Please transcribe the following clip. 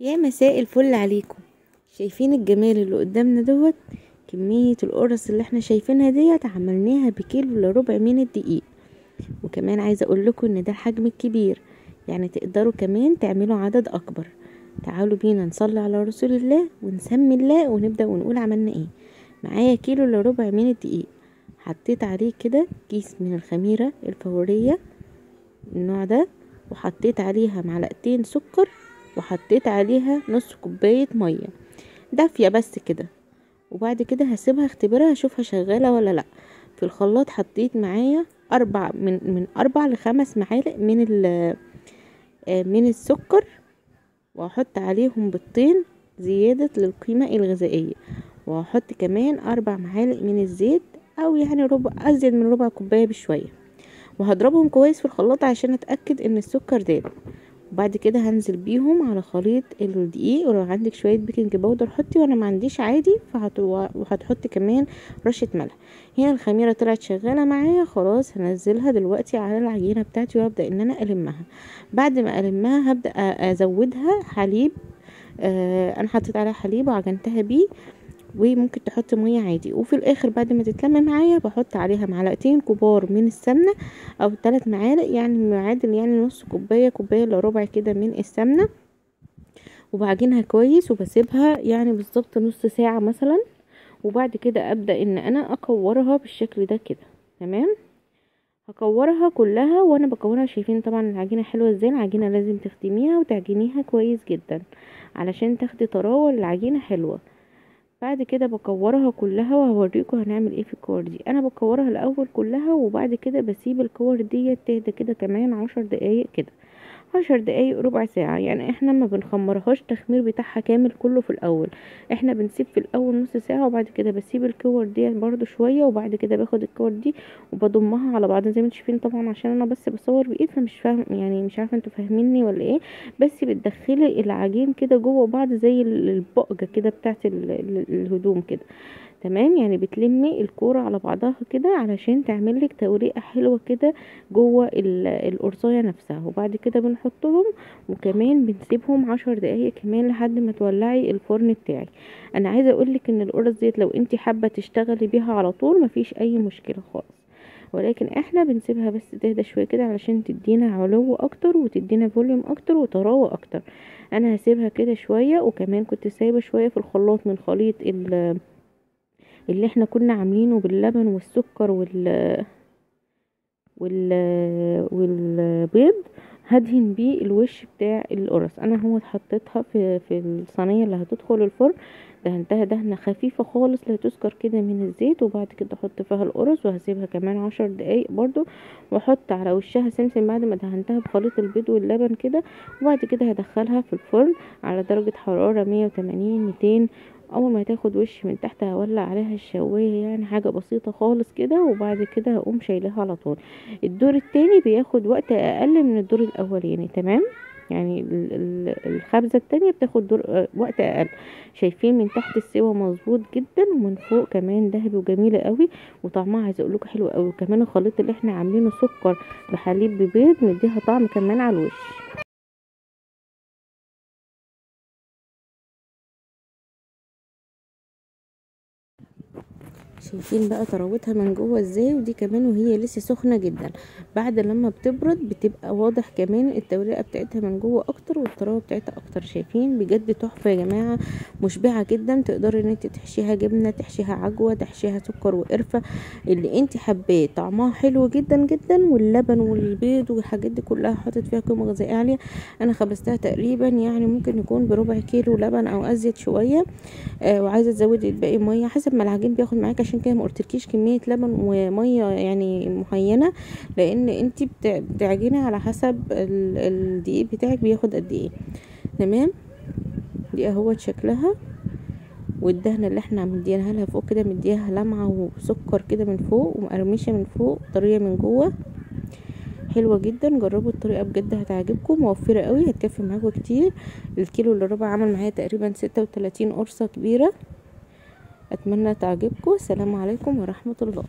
يا مساء الفل عليكم. شايفين الجمال اللي قدامنا دوت؟ كمية القرص اللي احنا شايفينها ديت عملناها بكيلو الا ربع من الدقيق. وكمان عايزة اقول لكم ان ده الحجم الكبير، يعني تقدروا كمان تعملوا عدد اكبر. تعالوا بينا نصلي على رسول الله ونسمي الله ونبدأ ونقول عملنا ايه. معايا كيلو الا ربع من الدقيق، حطيت عليه كده كيس من الخميرة الفورية النوع ده، وحطيت عليها معلقتين سكر، وحطيت عليها نص كوباية مية دافية بس كده. وبعد كده هسيبها اختبرها اشوفها شغالة ولا لا. في الخلاط حطيت معايا من 4 ل5 معالق من السكر، وهحط عليهم بيضتين زيادة للقيمة الغذائية، وهحط كمان 4 معالق من الزيت، او يعني ازيد من ربع كوباية بشوية، وهضربهم كويس في الخلاط عشان اتأكد ان السكر داب. وبعد كده هنزل بيهم على خليط الدقيق، ولو عندك شوية بيكنج باودر حطي، وانا ما عنديش عادي وهتحطي كمان رشة ملح. هنا الخميرة طلعت شغالة معايا خلاص، هنزلها دلوقتي على العجينة بتاعتي وابدأ ان انا المها. بعد ما المها هبدأ ازودها حليب. انا حطيت عليها حليب وعجنتها بيه، وممكن تحط ميه عادي. وفي الاخر بعد ما تتلم معايا بحط عليها معلقتين كبار من السمنه، او 3 معالق، يعني معادل يعني نص كوبايه الا ربع كده من السمنه، وبعجنها كويس وبسيبها يعني بالظبط نص ساعه مثلا. وبعد كده ابدا ان انا اكورها بالشكل ده كده. تمام، هكورها كلها. وانا بكورها شايفين طبعا العجينه حلوه ازاي. العجينه لازم تخدميها وتعجنيها كويس جدا علشان تاخدي طراوه العجينه حلوه. بعد كده بكورها كلها، وهوريكم هنعمل ايه في الكور دي. انا بكورها الاول كلها، وبعد كده بسيب الكور دي تهدى كده كمان 10 دقايق كده، 10 دقايق ربع ساعة. يعني احنا ما بنخمرهاش تخمير بتاعها كامل كله في الاول، احنا بنسيب في الاول نص ساعة، وبعد كده بسيب الكور دي برضو شوية، وبعد كده باخد الكور دي وبضمها على بعض زي ما انتم شايفين. طبعا عشان انا بس بصور بايد فمش فاهم، يعني مش عارفة انتوا فاهميني ولا ايه. بس بتدخلي العجين كده جوه بعض زي البقجة كده بتاعت الهدوم كده. تمام، يعني بتلمي الكورة على بعضها كده علشان تعملك توريقة حلوة كده جوه القرصاية نفسها. وبعد كده بنحطهم، وكمان بنسيبهم 10 دقايق كمان لحد ما تولعي الفرن بتاعي. انا عايزة اقولك ان القرص ديت لو انتي حابة تشتغلي بيها على طول مفيش اي مشكلة خالص، ولكن احنا بنسيبها بس تهدى شوية كده علشان تدينا علو اكتر وتدينا فوليوم اكتر وطراوة اكتر. انا هسيبها كده شوية. وكمان كنت سايبة شوية في الخلاط من خليط اللي احنا كنا عاملينه باللبن والسكر وال والبيض، هدهن بيه الوش بتاع القرص. انا هو حطيتها في الصينيه اللي هتدخل الفرن، دهنتها دهنه خفيفه خالص لا تذكر كده من الزيت. وبعد كده احط فيها القرص وهسيبها كمان 10 دقايق برضو، واحط على وشها سمسم بعد ما دهنتها بخليط البيض واللبن كده. وبعد كده هدخلها في الفرن على درجه حراره 180 200. اول ما تاخد وش من تحت هولع عليها الشوايه، يعني حاجه بسيطه خالص كده. وبعد كده هقوم شايلها على طول. الدور التاني بياخد وقت اقل من الدور الاولاني. تمام، يعني الخبزه التانية بتاخد وقت اقل. شايفين من تحت السوا مظبوط جدا، ومن فوق كمان ذهبي وجميله قوي، وطعمها عايزه اقول لكم حلو قوي. وكمان الخليط اللي احنا عاملينه سكر بحليب ببيض مديها طعم كمان على الوش. شايفين بقى طراوتها من جوه ازاي، ودي كمان وهي لسه سخنه جدا. بعد لما بتبرد بتبقى واضح كمان التوريقه بتاعتها من جوه اكتر والطراوه بتاعتها اكتر. شايفين بجد تحفه يا جماعه، مشبعه جدا. تقدري ان انت تحشيها جبنه، تحشيها عجوه، تحشيها سكر وقرفه، اللي انت حباه. طعمها حلو جدا جدا، واللبن والبيض والحاجات دي كلها حاطط فيها قيمه غذائيه عاليه. انا خبزتها تقريبا يعني ممكن يكون بربع كيلو لبن او ازيد شويه. وعايزه تزودي الباقي ميه حسب ما العجين بياخد معاك. عشان كده ما قلتلكيش كميه لبن وميه يعني معينه، لان انتي بتعجني على حسب الدقيق بتاعك بياخد قد ايه. تمام، دي اهوت شكلها. والدهنه اللي احنا مديناها لها فوق كده مديها لمعه وسكر كده من فوق، ومقرمشه من فوق، طريه من جوه، حلوه جدا. جربوا الطريقه بجد هتعجبكم، موفره قوي، هتكفي معاكم كتير. الكيلو الا ربع عمل معايا تقريبا 36 قرصه كبيره. اتمنى تعجبكم. السلام عليكم ورحمه الله.